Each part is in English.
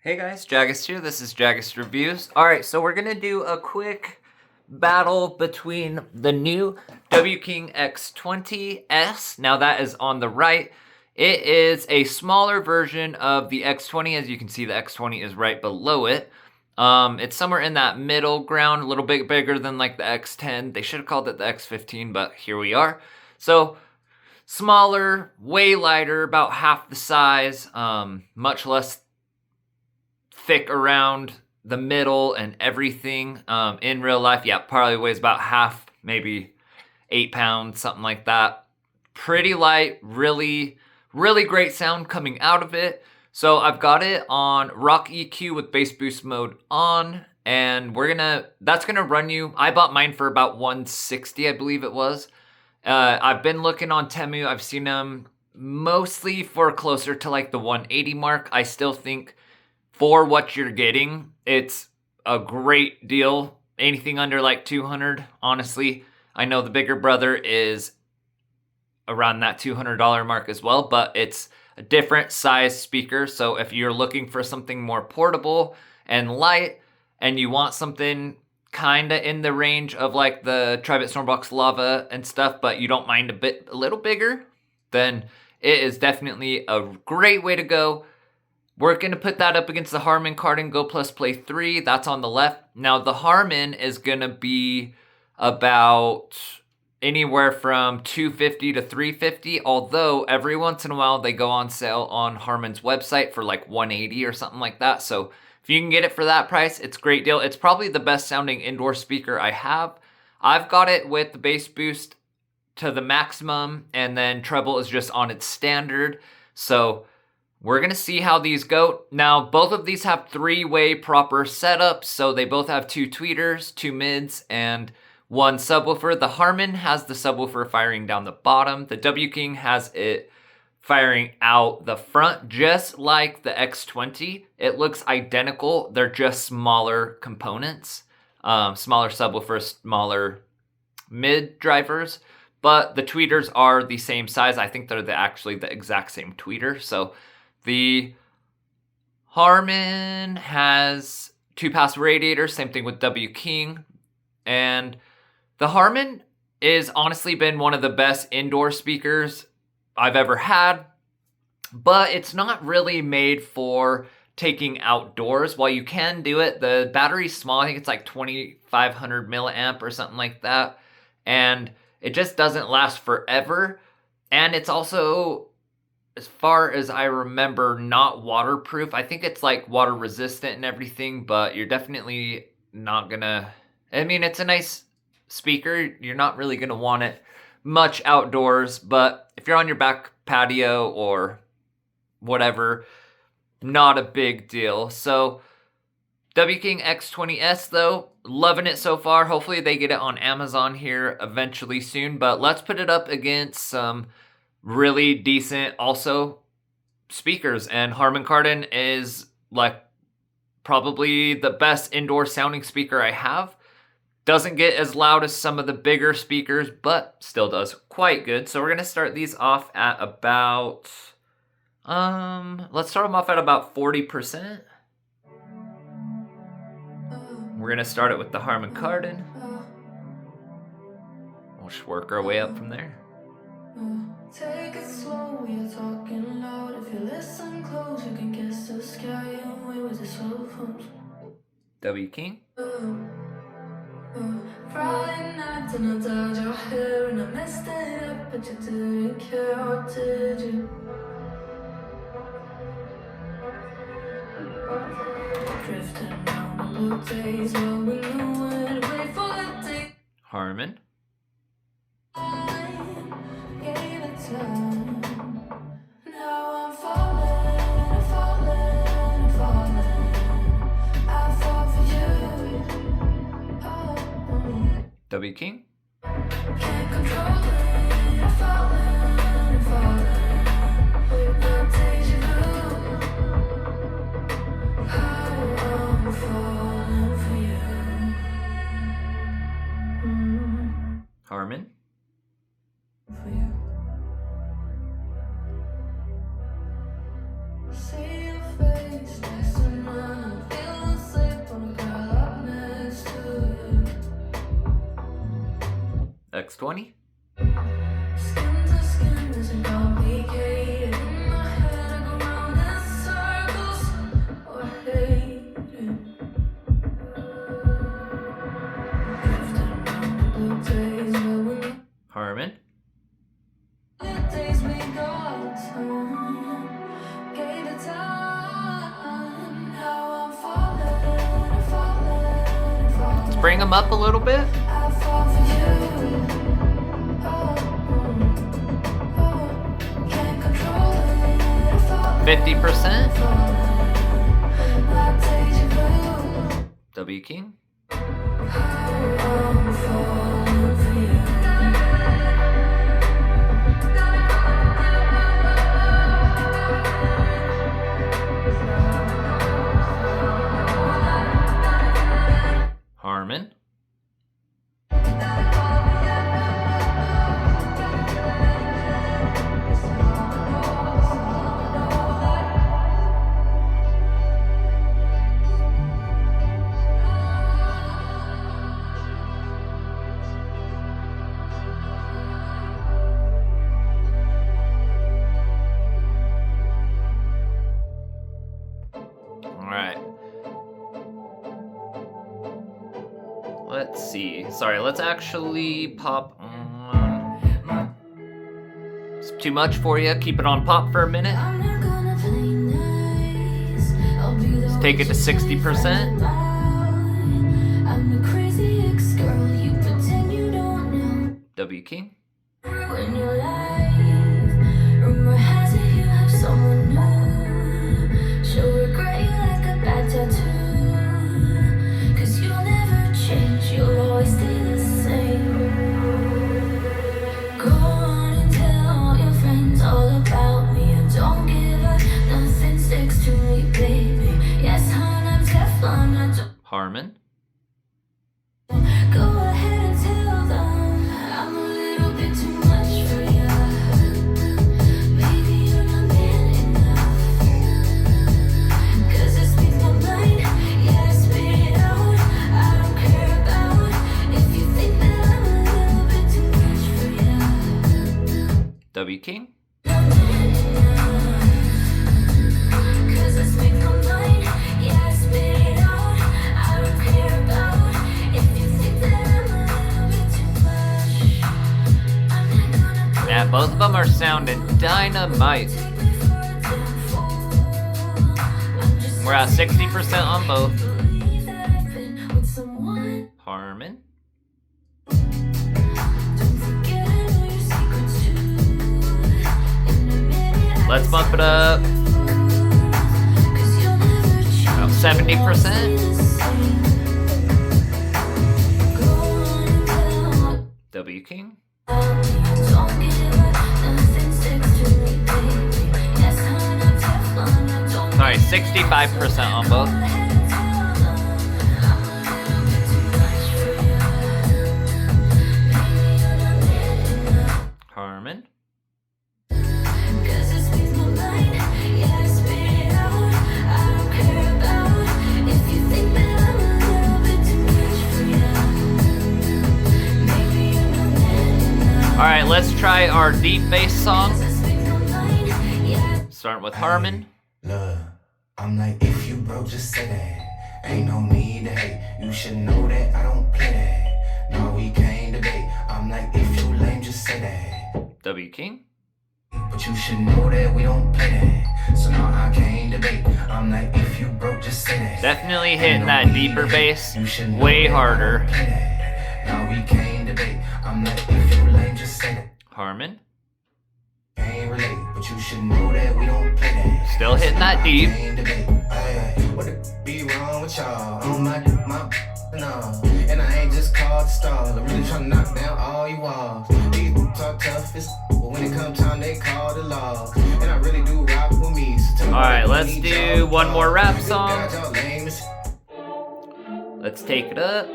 Hey guys, Jaggist here. This is Jaggist Reviews. Alright, so we're going to do a quick battle between the new Wking X20s. Now that is on the right. It is a smaller version of the X20. As you can see, the X20 is right below it. It's somewhere in that middle ground, a little bit bigger than like the X10. They should have called it the X15, but here we are. So, smaller, way lighter, about half the size, much less thick around the middle and everything. In real life, yeah, probably weighs about half, maybe 8 pounds, something like that. Pretty light, really great sound coming out of it. So I've got it on rock EQ with bass boost mode on, and that's gonna run you. I bought mine for about 160, I believe it was. I've been looking on Temu. I've seen them mostly for closer to like the 180 mark. I still think for what you're getting, it's a great deal. Anything under like 200, honestly. I know the bigger brother is around that $200 mark as well, but it's a different size speaker. So if you're looking for something more portable and light, and you want something kind of in the range of like the Tribit Stormbox Lava and stuff, but you don't mind a little bigger, then it is definitely a great way to go. We're going to put that up against the Harman Kardon Go Plus Play 3. That's on the left. Now, the Harman is going to be about anywhere from $250 to $350, although every once in a while they go on sale on Harman's website for like $180 or something like that. So if you can get it for that price, it's a great deal. It's probably the best sounding indoor speaker I have. I've got it with the bass boost to the maximum, and then treble is just on its standard. So we're going to see how these go. Now, both of these have three-way proper setups, so they both have two tweeters, two mids, and one subwoofer. The Harman has the subwoofer firing down the bottom. The Wking has it firing out the front, just like the X20. It looks identical. They're just smaller components, smaller subwoofers, smaller mid drivers, but the tweeters are the same size. I think they're actually the exact same tweeter. So the Harman has 2-pass radiators, same thing with Wking. And the Harman is honestly been one of the best indoor speakers I've ever had, but it's not really made for taking outdoors. While you can do it, the battery's small. I think it's like 2500 milliamp or something like that. And it just doesn't last forever. And it's also, as far as I remember, not waterproof. I think it's like water resistant and everything, but you're definitely not gonna, I mean, it's a nice speaker. You're not really gonna want it much outdoors, but if you're on your back patio or whatever, not a big deal. So Wking X20s though, loving it so far. Hopefully they get it on Amazon here eventually soon, but let's put it up against some really decent also speakers, and Harman Kardon is like probably the best indoor sounding speaker I have. Doesn't get as loud as some of the bigger speakers, but still does quite good. So we're gonna start these off at about let's start them off at about 40%. We're gonna start it with the Harman Kardon. We'll just work our way up from there. Take it slow, we are talking loud. If you listen close, you can guess the sky away with the cell phones. Wking. Friday night and I dyed your hair and I messed it up, but you didn't care, or did you? Drifting down the blue days, well we knew it. Wait for the day. Harman. Gave it time. Now I'm falling, I'm falling, I'm falling. I fall for you. Wking. Can't control it. I'm falling, I'm falling. Now deja vu. How I'm falling for you. Harman. For you. See your face next to mine. X20. Skin to skin isn't complicated. In my head, I go round in circles. Oh, I hate it. Drifting around the blue days, but when Harman. the days we got time, gave it time. Now I'm falling, falling, falling. Let's bring him up a little bit. I fall for you. Can't control it. 50%. W King. Harman. Alright. Let's see. Sorry, let's actually pop on. It's too much for you. Keep it on pop for a minute. Let's take it to 60%. W King. When you're live, rumor has it you have someone new. She'll regret you like a bad tattoo. 'Cause you'll never change, you'll always stay the same. Go on and tell all your friends all about me. And don't give up, nothing sticks to me, baby. Yes, hon, I'm Teflon, I don't. Harman. Go ahead and tell them I'm a little bit too much for ya. Maybe you're not man enough. 'Cause it speaks my mind, yeah, spit it out. I don't care about if you think that I'm a little bit too much for ya. W King. Not man enough. 'Cause it speaks my mind, yeah, spit it out. I don't care about if you think that I'm a little bit too much. I'm not gonna Yeah, both of them are sounding dynamite. take me for a damn fool. I'm just We're at 60% on both. believe that I've been with someone. Harman. Don't forget I know your secrets too. In a minute I Let's bump it up. 'Cause you'll never change. About 70%. Go on and tell W King. don't give up, nothing sticks to me, baby. Yes, hon, I'm Teflon, I don't. Alright, 65% on both. Go ahead and tell them I'm a little bit too much for ya. Maybe you're not man enough. Harman. 'Cause it speaks my mind, yeah, spit it out. I don't care about if you think that I'm a little bit too much for ya. Maybe you're not man enough. Alright, let's try our deep bass song. 'Cause it speaks my mind, yeah. Starting with Harman. Look, I'm like, if you broke, just say that. Ain't no need to hate. You should know that I don't play that. No, we can't debate. I'm like, if you lame, just say that. W King. But you should know that we don't play that. So now I can't debate. I'm like, if you broke, just say that. Definitely hitting that deeper bass way harder. Now we can't debate. I'm like, if you lame, just say that. Harman. Can't relate, but you should know that we don't play that. Still hitting that deep. Can't debate. Ay, what the be wrong with y'all? On my no. And I ain't just called the stars. I'm really trying to knock down all you walls. These talk tough as but when it comes time they call the laws. And I really do rock with me. So tell me Alright, what let's you need, do y'all. one more rap song. God, y'all lame as Let's take it up.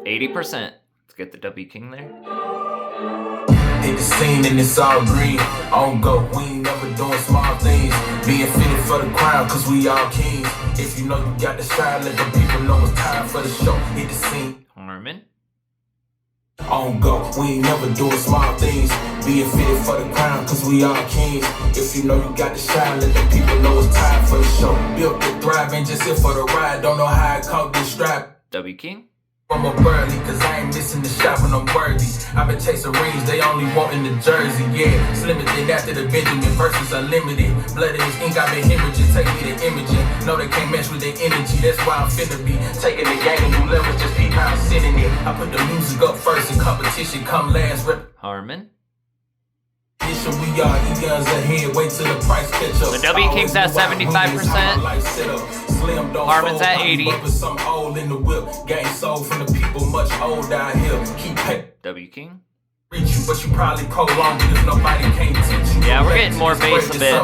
80%. Let's get the W King there. hit the scene and it's all green. On go, we ain't never doing small things. Being fitted for the crown, cause we all kings. If you know you got the shine, let the people know it's time for the show. Hit the scene. Harman. On go, we ain't never doing small things. Being fitted for the crown, cause we all kings. If you know you got the shine, let the people know it's time for the show. Built to thrive, ain't just here for the ride. Don't know how I caught this strap. W King. I'm a burly, cause I ain't missing the shot when I'm worthy. I've been chasing rings, they only want in the jersey, yeah. Slim it then after the Benjamin versus unlimited. Blood in this ink, I've been hemorrhaging, take me to imaging. No, they can't match with their energy, that's why I'm finna be taking the game to new levels, just peep how I'm sending it. I put the music up first and competition come last. Harman. We are eons ahead, wait till the price catch up. The W King's at 75%. Harman's at 80. Some old in the whip, game sold from the people much older out here. Keep pay. W King. Reach you, but you probably prolong it if nobody can't teach you. Yeah, we're getting more bass a bit. I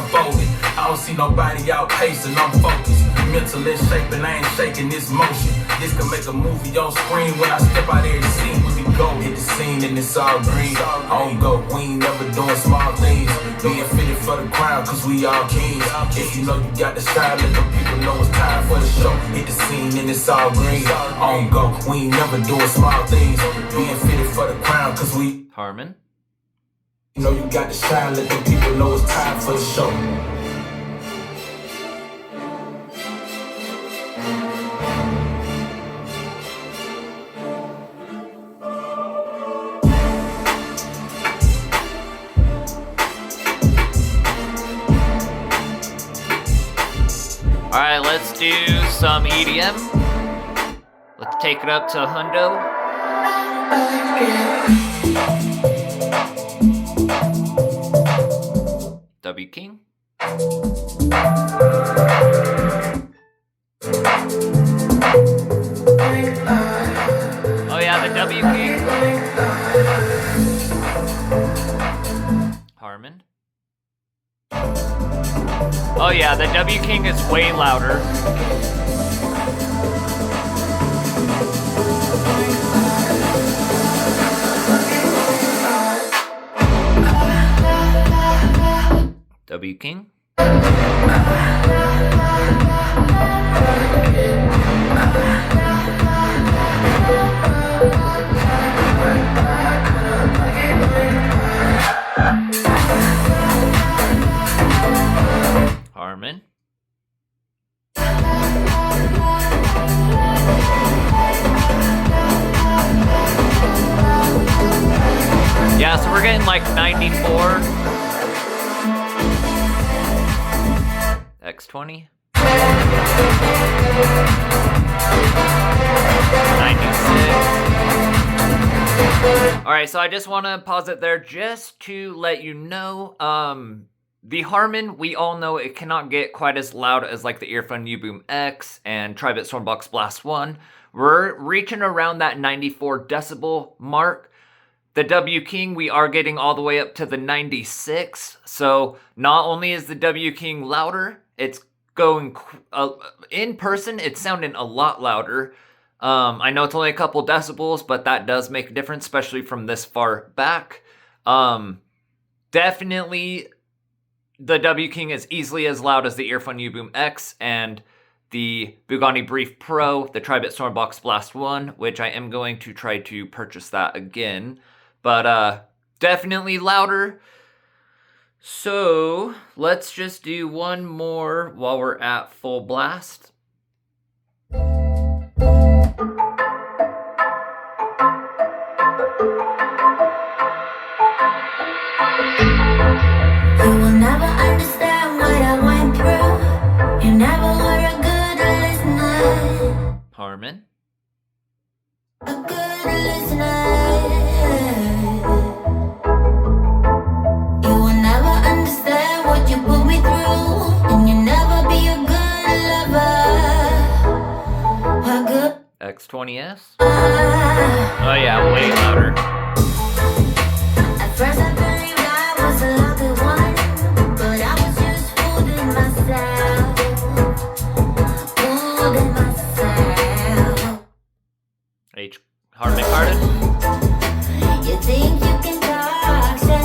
don't see nobody outpacing, I'm focused. Mental in shape and I ain't shaking this motion. This can make a movie on screen when I step out there and scene. We go hit the scene and it's all green. On go, we ain't never doing small things. Being fitted for the crown, cause we all kings. If you know you got the style, let the people know it's time for the show. Hit the scene and it's all green. On go, we ain't never doing small things. Being fitted for the crown, cause we Harman. you know you got the style, let the people know it's time for the show. Alright, let's do some EDM. Let's take it up to Hundo. W King. Oh yeah, the W King. Harman. Oh yeah, the W King is way louder. W King. Harman. Yeah, so we're getting like 94. X20. 96. Alright, so I just want to pause it there just to let you know, the Harman, we all know it cannot get quite as loud as like the Earphone U-Boom X and Tri-Bit Stormbox Blast 1. We're reaching around that 94 decibel mark. The W King, we are getting all the way up to the 96. So not only is the W King louder, it's going in person, it's sounding a lot louder. I know it's only a couple decibels, but that does make a difference, especially from this far back. Definitely, the W King is easily as loud as the Earphone U-Boom X and the Bugatti Brief Pro, the Tri-Bit Stormbox Blast 1, which I am going to try to purchase that again. But definitely louder. So let's just do one more while we're at full blast. You will never understand what I went through. You never were a good listener. Harman. A good listener. You will never understand what you put me through. And you never be a good lover. A good X20s. Oh yeah, way louder. At first I believed I was a lucky one, but I was just fooling myself. Fooling myself. Harman Kardon. You think you can talk, say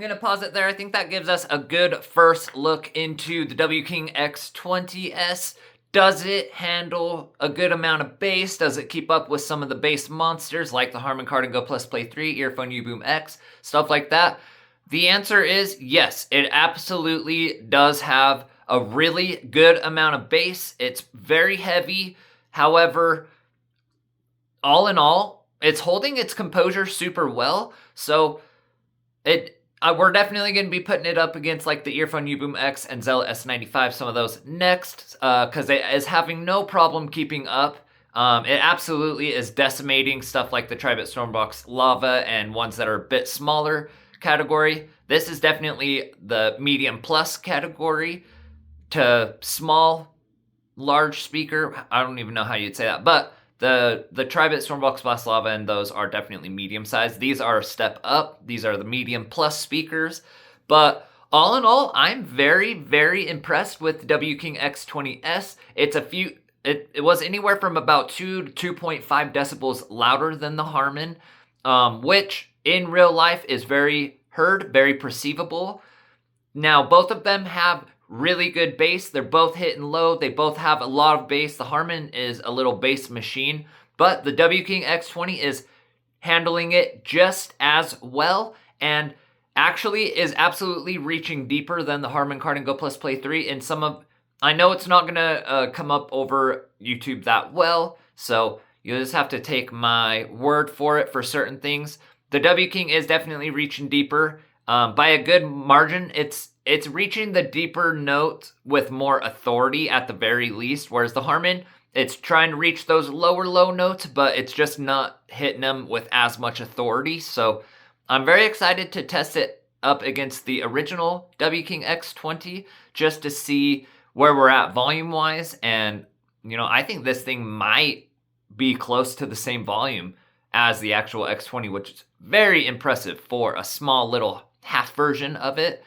going to pause it there. I think that gives us a good first look into the Wking X20s. Does it handle a good amount of bass? Does it keep up with some of the bass monsters like the Harman Kardon Go Plus Play 3, Earphone U-Boom X, stuff like that? The answer is yes, it absolutely does have a really good amount of bass. It's very heavy. However, all in all, it's holding its composure super well. So we're definitely going to be putting it up against like the Earphone U-Boom X and Zella S95, some of those next, because it is having no problem keeping up. It absolutely is decimating stuff like the Tri-Bit Stormbox Lava and ones that are a bit smaller category. This is definitely the medium plus category to small, large speaker. I don't even know how you'd say that, but the Tri-Bit Stormbox Blast Lava and those are definitely medium sized. These are a step up. These are the medium plus speakers. But all in all, I'm very, very impressed with the Wking X20s. It was anywhere from about 2 to 2.5 decibels louder than the Harman, which in real life is very heard, very perceivable. Now, both of them have really good bass. They're both hitting low. They both have a lot of bass. The Harman is a little bass machine, but the Wking X20 is handling it just as well and actually is absolutely reaching deeper than the Harman Kardon Go Plus Play 3 in some of... I know it's not going to come up over YouTube that well, so you'll just have to take my word for it for certain things. The Wking is definitely reaching deeper. By a good margin, it's reaching the deeper note with more authority at the very least, whereas the Harman, it's trying to reach those lower low notes, but it's just not hitting them with as much authority. So I'm very excited to test it up against the original Wking X20 just to see where we're at volume-wise. And, I think this thing might be close to the same volume as the actual X20, which is very impressive for a small little half version of it.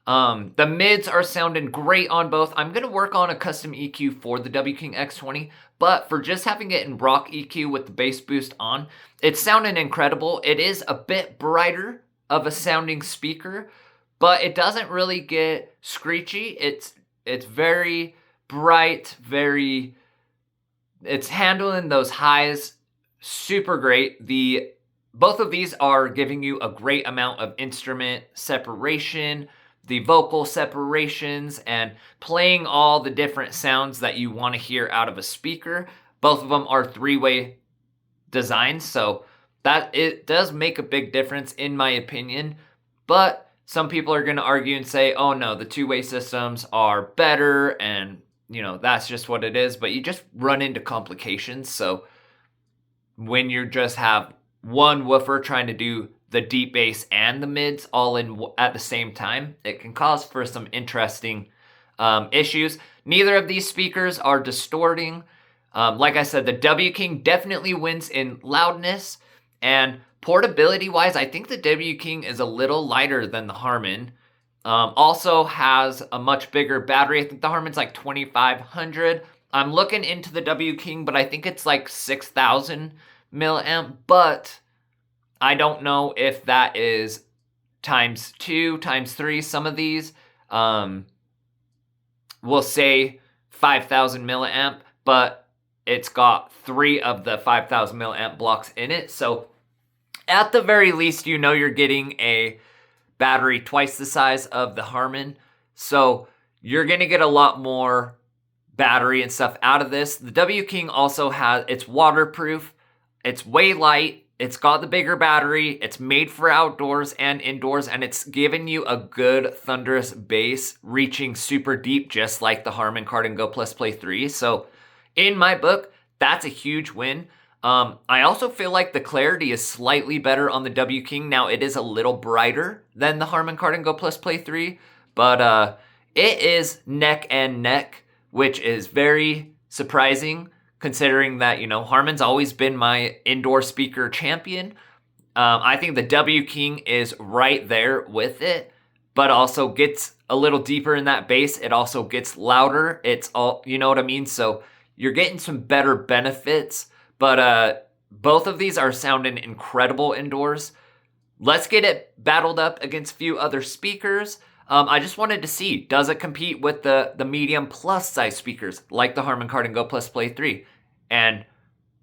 The mids are sounding great on both. I'm going to work on a custom EQ for the Wking X20, but for just having it in rock EQ with the bass boost on, it's sounding incredible. It is a bit brighter of a sounding speaker, but it doesn't really get screechy. It's very bright, it's handling those highs super great. Both of these are giving you a great amount of instrument separation, the vocal separations, and playing all the different sounds that you want to hear out of a speaker. Both of them are three-way designs, so that it does make a big difference in my opinion. But some people are going to argue and say, oh no, the two-way systems are better, and that's just what it is. But you just run into complications. So when you just have one woofer trying to do the deep bass and the mids all in at the same time, it can cause for some interesting issues. Neither of these speakers are distorting. Like I said, the Wking definitely wins in loudness, and portability wise, I think the Wking is a little lighter than the Harman. Also has a much bigger battery. I think the Harman's like 2500. I'm looking into the Wking, but I think it's like 6000 milliamp, but I don't know if that is times 2, times 3. Some of these will say 5000 milliamp, but it's got 3 of the 5000 milliamp blocks in it. So at the very least, you're getting a battery twice the size of the Harman. So you're going to get a lot more battery and stuff out of this. The Wking also it's waterproof. It's way light. It's got the bigger battery. It's made for outdoors and indoors, and it's giving you a good thunderous bass reaching super deep, just like the Harman Kardon Go Plus Play 3. So in my book, that's a huge win. I also feel like the clarity is slightly better on the Wking. Now, it is a little brighter than the Harman Kardon Go Plus Play 3, but it is neck and neck, which is very surprising considering that, Harman's always been my indoor speaker champion. I think the Wking is right there with it, but also gets a little deeper in that bass. It also gets louder. It's all, you know what I mean? So you're getting some better benefits, but both of these are sounding incredible indoors. let's get it battled up against a few other speakers. I just wanted to see, does it compete with the medium plus size speakers like the Harman Kardon Go Plus Play 3 and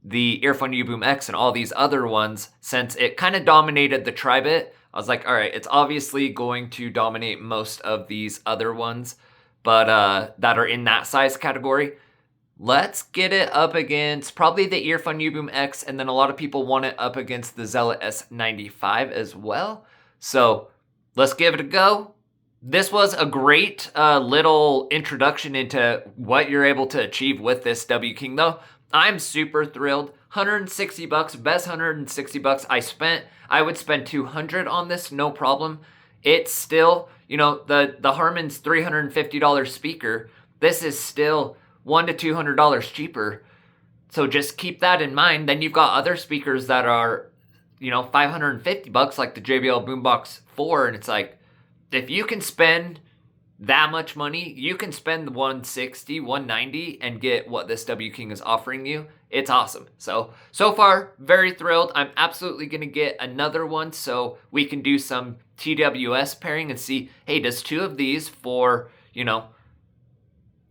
the Earphone U-Boom X and all these other ones? Since it kind of dominated the Tri-Bit, I was like, all right, it's obviously going to dominate most of these other ones, but that are in that size category. Let's get it up against probably the Earphone U-Boom X, and then a lot of people want it up against the Zealot S95 as well. So let's give it a go. This was a great little introduction into what you're able to achieve with this W-King though. I'm super thrilled. $160, best $160 I spent. I would spend $200 on this, no problem. It's still, you know, the Harman's $350 speaker. This is still $100 to $200 cheaper. So just keep that in mind. Then you've got other speakers that are, you know, $550 like the JBL Boombox 4, and it's like, if you can spend that much money, you can spend the $160, $190 and get what this W-King is offering you. It's awesome. So far, very thrilled. I'm absolutely going to get another one so we can do some TWS pairing and see, hey, does two of these for, you know,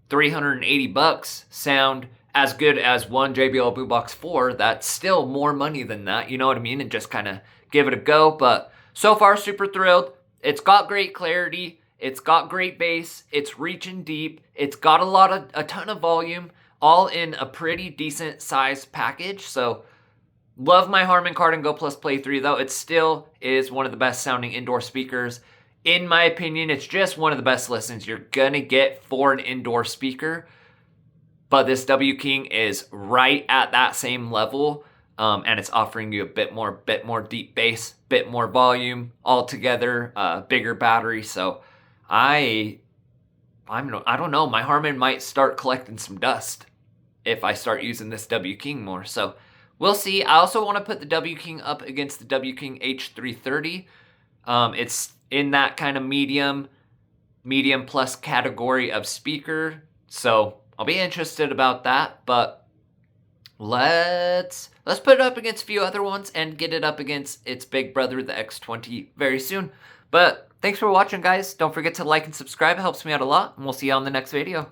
$380 sound as good as one JBL Boombox 4? That's still more money than that, you know what I mean? And just kind of give it a go. But so far, super thrilled. It's got great clarity. It's got great bass. It's reaching deep. It's got a ton of volume, all in a pretty decent sized package. So love my Harman Kardon Go Plus Play 3 though. It still is one of the best sounding indoor speakers. In my opinion, it's just one of the best listens you're gonna get for an indoor speaker. But this W-King is right at that same level. And it's offering you a bit more deep bass, bit more volume altogether, bigger battery. So I don't know. My Harman might start collecting some dust if I start using this W-King more. So we'll see. I also want to put the W-King up against the W-King H330. It's in that kind of medium plus category of speaker. So I'll be interested about that. But let's put it up against a few other ones and get it up against its big brother, the X20, very soon. But thanks for watching, guys. Don't forget to like and subscribe. It helps me out a lot. And we'll see you on the next video.